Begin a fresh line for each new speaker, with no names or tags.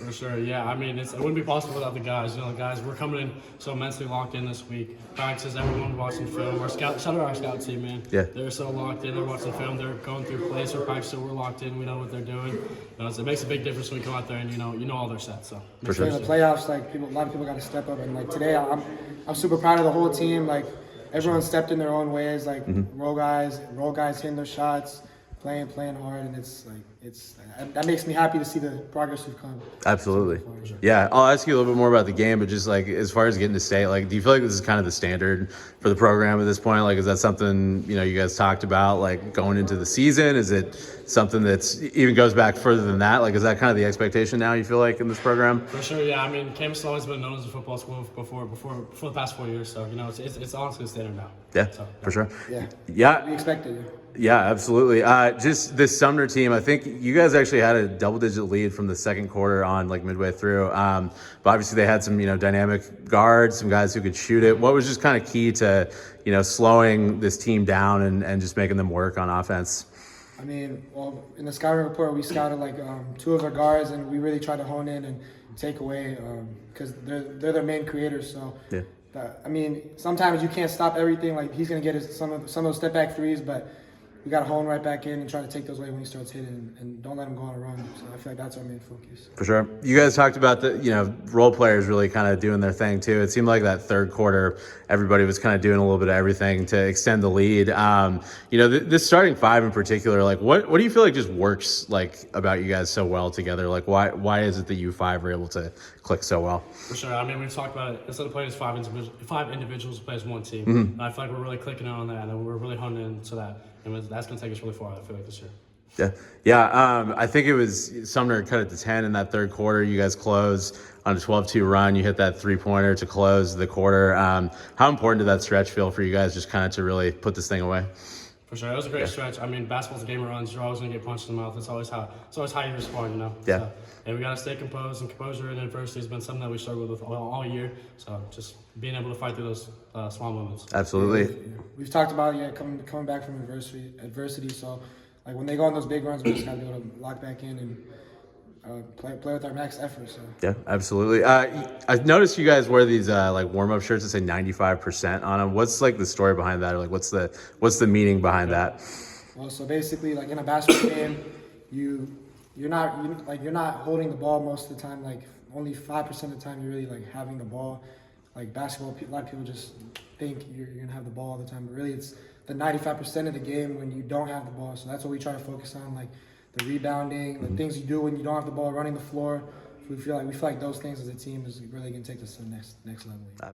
For sure, yeah. I mean, it wouldn't be possible without the guys. You know, the guys, we're coming in so immensely locked in this week. Practices, everyone watching film. Shout out our scout team, man.
Yeah.
They're so locked in. They're watching film. They're going through plays for practice, so we're locked in. We know what they're doing. You know, so it makes a big difference when we come out there and you know all their sets. So
for sure.
In the playoffs, like a lot of people got to step up, and like today, I'm super proud of the whole team. Like everyone stepped in their own ways. Like role guys hitting their shots, playing hard, and that makes me happy to see the progress we've come.
Absolutely. Yeah, I'll ask you a little bit more about the game, but just like as far as getting to state, like, do you feel like this is kind of the standard for the program at this point? Like, is that something you guys talked about, like going into the season? Is it something that's even goes back further than that? Like, is that kind of the expectation now? You feel like in this program?
For sure, yeah. I mean, Camas has always been known as a football school before the past 4 years. So it's honestly a standard now.
Yeah,
so,
for sure.
Yeah. We expected it.
Yeah, absolutely. Just this Sumner team, I think you guys actually had a double-digit lead from the second quarter on, like midway through. But obviously they had some, dynamic guards, some guys who could shoot it. What was just kind of key to, slowing this team down and just making them work on offense?
I mean, well, in the scouting report, we scouted like 2 of our guards, and we really tried to hone in and take away because they're their main creators. So,
yeah.
I mean, sometimes you can't stop everything. Like he's gonna get some of those step back threes, but we got to hone right back in and try to take those away when he starts hitting and don't let him go on a run. So I feel like that's our main focus.
For sure. You guys talked about the, role players really kind of doing their thing too. It seemed like that third quarter, everybody was kind of doing a little bit of everything to extend the lead. This starting 5 in particular, like what do you feel like just works like about you guys so well together? Like why is it that you 5 are able to click so well?
For sure. I mean, we've talked about it. Instead of playing as 5 individuals, we play as one team. And I feel like we're really clicking on that, and we're really honing into that. And that's going to take us really far, I feel like, this year.
Yeah. I think it was Sumner cut it to 10 in that third quarter. You guys closed on a 12-2 run. You hit that 3-pointer to close the quarter. How important did that stretch feel for you guys just kind of to really put this thing away?
For sure. It was a great stretch. I mean, basketball's a game of runs. You're always going to get punched in the mouth. It's always how you respond,
Yeah.
So, and we got to stay composed, and composure in adversity has been something that we struggled with all year. So just being able to fight through those small moments.
Absolutely.
We've talked about coming back from adversity. So like when they go on those big runs, we just got to be able to lock back in and play with our max effort. So.
Yeah, absolutely. I've noticed you guys wear these like warm-up shirts that say 95% on them. What's like the story behind that, or like what's the meaning behind that?
Well, so basically, like in a basketball game, you're not holding the ball most of the time. Like only 5% of the time you're really like having the ball. Like basketball, a lot of people just think you're gonna have the ball all the time, but really it's the 95% of the game when you don't have the ball. So that's what we try to focus on, like the rebounding, the things you do when you don't have the ball, running the floor. We feel like those things as a team is really gonna take us to the next level.